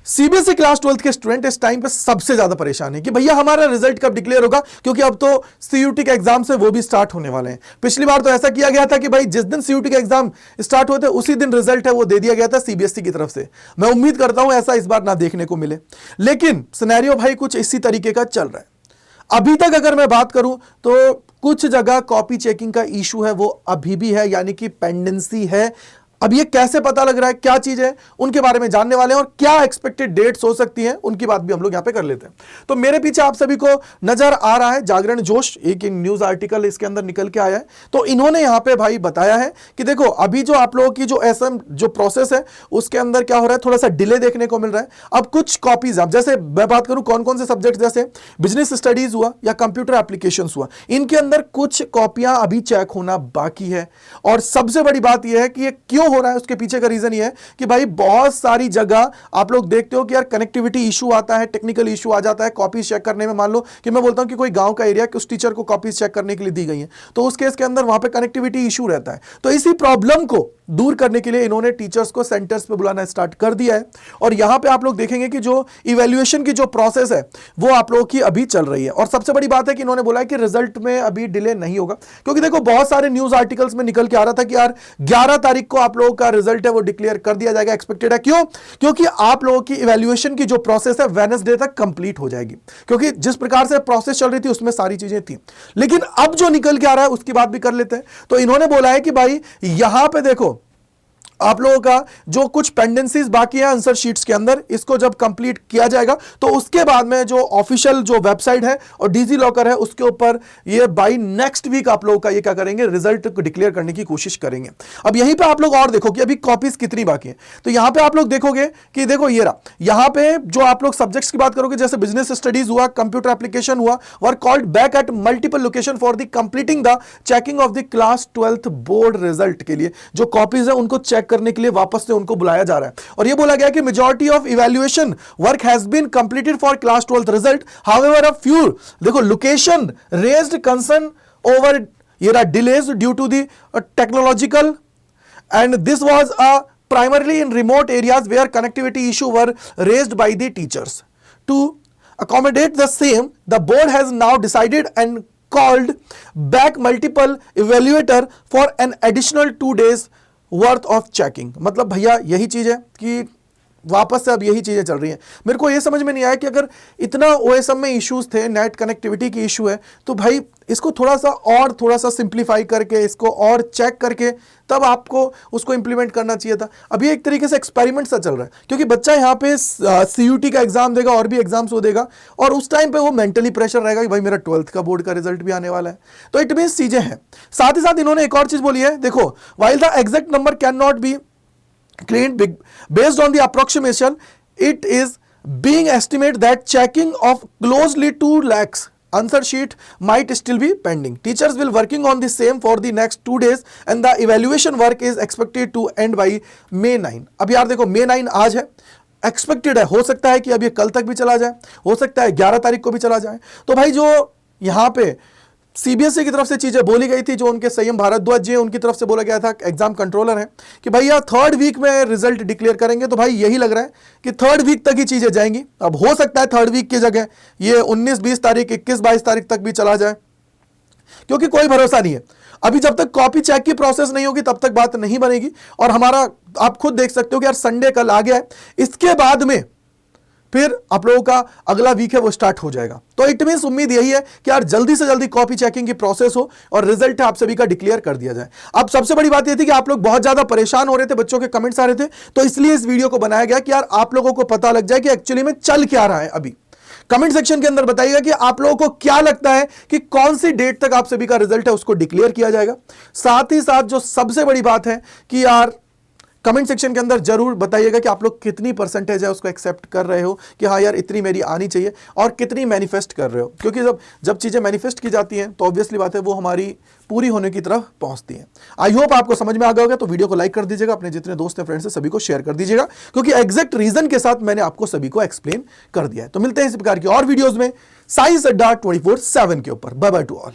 CBSE class 12th के student इस time पे सबसे ज्यादा परेशान है कि भैया हमारा रिजल्ट कब डिक्लेयर होगा, क्योंकि अब तो सीयूटी के एग्जाम से वो भी स्टार्ट होने वाले हैं। पिछली बार तो ऐसा किया गया था कि भाई जिस दिन सीयूटी के एग्जाम स्टार्ट होते उसी दिन रिजल्ट है वो दे दिया गया था सीबीएसई की तरफ से। मैं उम्मीद करता हूं ऐसा इस बार ना देखने को मिले, लेकिन सिनेरियो भाई कुछ इसी तरीके का चल रहा है। अभी तक अगर मैं बात करूं तो कुछ जगह कॉपी चेकिंग का इशू है वो अभी भी है, यानी कि पेंडेंसी है। अब ये कैसे पता लग रहा है, क्या चीज है, उनके बारे में जानने वाले हैं और क्या एक्सपेक्टेड डेट्स हो सकती हैं उनकी बात भी हम लोग यहां पे कर लेते हैं। तो मेरे पीछे आप सभी को नजर आ रहा है जागरण जोश, एक न्यूज आर्टिकल इसके अंदर निकल के आया है। तो इन्होंने यहां पे भाई बताया है कि देखो अभी जो आप लोगों की जो एसएम जो प्रोसेस है उसके अंदर क्या हो रहा है, थोड़ा सा डिले देखने को मिल रहा है। अब कुछ कॉपीज, अब जैसे मैं बात करूं कौन कौन से सब्जेक्ट, जैसे बिजनेस स्टडीज हुआ या कंप्यूटर एप्लीकेशन हुआ, इनके अंदर कुछ कॉपियां अभी चेक होना बाकी है। और सबसे बड़ी बात यह है कि ये क्यों हो रहा है, उसके पीछे का रीजन ये है कि भाई बहुत सारी जगह आप लोग देखते हो कि यार कनेक्टिविटी इशू आता है, टेक्निकल इशू आ जाता है कॉपीज चेक करने में। मान लो कि मैं बोलता हूं कि कोई गांव का एरिया कि उस टीचर को कॉपीज चेक करने के लिए दी गई है, तो उस केस के अंदर वहां पे कनेक्टिविटी इशू रहता है। तो इसी प्रॉब्लम को दूर करने के लिए इन्होंने टीचर्स को सेंटर्स पे बुलाना स्टार्ट कर दिया है। और यहां पे आप लोग देखेंगे कि जो इवैल्यूएशन की जो प्रोसेस है वो आप लोगों की अभी चल रही है। और सबसे बड़ी बात है कि इन्होंने बोला है कि रिजल्ट में अभी डिले नहीं होगा, क्योंकि देखो बहुत सारे न्यूज आर्टिकल्स में निकल के आ रहा था कि यार 11 तारीख को आप लोगों का रिजल्ट है वो डिक्लेयर कर दिया जाएगा, एक्सपेक्टेड है। क्यों? क्योंकि आप लोगों की इवैल्यूएशन की जो प्रोसेस है वेडनेसडे तक कंप्लीट हो जाएगी, क्योंकि जिस प्रकार से प्रोसेस चल रही थी उसमें सारी चीजें थी। लेकिन अब जो निकल के आ रहा है उसकी बात भी कर लेते हैं। तो इन्होंने बोला है कि भाई यहां पे देखो आप लोगों का जो कुछ पेंडेंसीज बाकी है आंसर शीट्स के अंदर, इसको जब कंप्लीट किया जाएगा तो उसके बाद में जो ऑफिशियल जो वेबसाइट है और डिजी लॉकर है उसके ऊपर ये बाय नेक्स्ट वीक आप लोगों का ये क्या करेंगे, रिजल्ट को डिक्लेयर करने की कोशिश करेंगे। अब यहीं पे आप लोग और देखो कि अभी कॉपीज कितनी बाकी है। तो यहां पे आप लोग देखोगे कि देखो ये रहा, यहां पे जो आप लोग सब्जेक्ट्स की बात करोगे जैसे बिजनेस स्टडीज हुआ, कंप्यूटर एप्लीकेशन हुआ, were called back at multiple location for the completing the checking of the class 12th board result के लिए जो कॉपीज है उनको चेक करने के लिए वापस से उनको बुलाया जा रहा है। और ये बोला गया कि majority of evaluation work has been completed for class 12th result, however a few देखो लोकेशन रेज्ड कंसर्न ओवर ये delays due to the technological and this was a primarily in remote areas where connectivity issue were raised by the teachers. To accommodate the same, the board has now decided and called back multiple evaluator for an additional 2 days worth of checking. मतलब भैया यही चीज है कि वापस से अब यही चीजें चल रही हैं। मेरे को ये समझ में नहीं आया कि अगर इतना ओएसएम में इश्यूज थे, नेट कनेक्टिविटी की इशू है, तो भाई इसको थोड़ा सा सिंप्लीफाई करके इसको और चेक करके तब आपको उसको इंप्लीमेंट करना चाहिए था। अभी एक तरीके से एक्सपेरिमेंट सा चल रहा है, क्योंकि बच्चा यहाँ पे सीयूटी का एग्जाम देगा और भी एग्जाम्स वो देगा और उस टाइम पे वो मेंटली प्रेशर रहेगा कि भाई मेरा 12th का बोर्ड का रिजल्ट भी आने वाला है। तो इट मींस चीजें हैं। साथ ही साथ इन्होंने एक और चीज बोली है, देखो while the exact number can not be claimed based on the approximation, it is being estimated that checking of closely 2 lakhs answer sheet might still be pending. Teachers will working on the same for the next 2 days and the evaluation work is expected to end by May 9. अब यार देखो May 9 आज है, expected है, हो सकता है कि अब ये कल तक भी चला जाए, हो सकता है 11 तारीख को भी चला जाए। तो भाई जो यहाँ पे सीबीएसई की तरफ से चीजें बोली गई थी, जो उनके संयम भारद्वाज जी उनकी तरफ से बोला गया था, एग्जाम कंट्रोलर है, कि भैया 3rd वीक में रिजल्ट डिक्लेयर करेंगे। तो भाई यही लग रहा है कि 3rd वीक तक ही चीजें जाएंगी। अब हो सकता है 3rd वीक की जगह ये 19-20 तारीख 21-22 तारीख तक भी चला जाए, क्योंकि कोई भरोसा नहीं है। अभी जब तक कॉपी चेक की प्रोसेस नहीं होगी तब तक बात नहीं बनेगी। और हमारा आप खुद देख सकते हो कि यार संडे कल आ गया है, इसके बाद में फिर आप लोगों का अगला वीक है वो स्टार्ट हो जाएगा। तो इट मींस उम्मीद यही है कि यार जल्दी से जल्दी कॉपी चेकिंग की प्रोसेस हो और रिजल्ट आप सभी का डिक्लेयर कर दिया जाए। अब सबसे बड़ी बात ये थी कि आप लोग बहुत ज्यादा परेशान हो रहे थे, बच्चों के कमेंट्स आ रहे थे, तो इसलिए इस वीडियो को बनाया गया कि यार आप लोगों को पता लग जाए कि एक्चुअली में चल क्या रहा है। अभी कमेंट सेक्शन के अंदर बताइएगा कि आप लोगों को क्या लगता है कि कौन सी डेट तक आप सभी का रिजल्ट है उसको डिक्लेयर किया जाएगा। साथ ही साथ जो सबसे बड़ी बात है कि यार कमेंट सेक्शन के अंदर जरूर बताइएगा कि आप लोग कितनी परसेंटेज है उसको एक्सेप्ट कर रहे हो कि हाँ यार इतनी मेरी आनी चाहिए, और कितनी मैनिफेस्ट कर रहे हो, क्योंकि जब चीजें मैनिफेस्ट की जाती हैं तो ऑब्वियसली बात है वो हमारी पूरी होने की तरफ पहुंचती हैं। आई होप आपको समझ में आ गया होगा। तो वीडियो को लाइक कर दीजिएगा, अपने जितने दोस्त हैं फ्रेंड्स हैं सभी को शेयर कर दीजिएगा, क्योंकि एग्जैक्ट रीजन के साथ मैंने आपको सभी को एक्सप्लेन कर दिया है। तो मिलते हैं इस प्रकार की और वीडियोज में साइंस अड्डा 24/7 के ऊपर। Bye bye to all.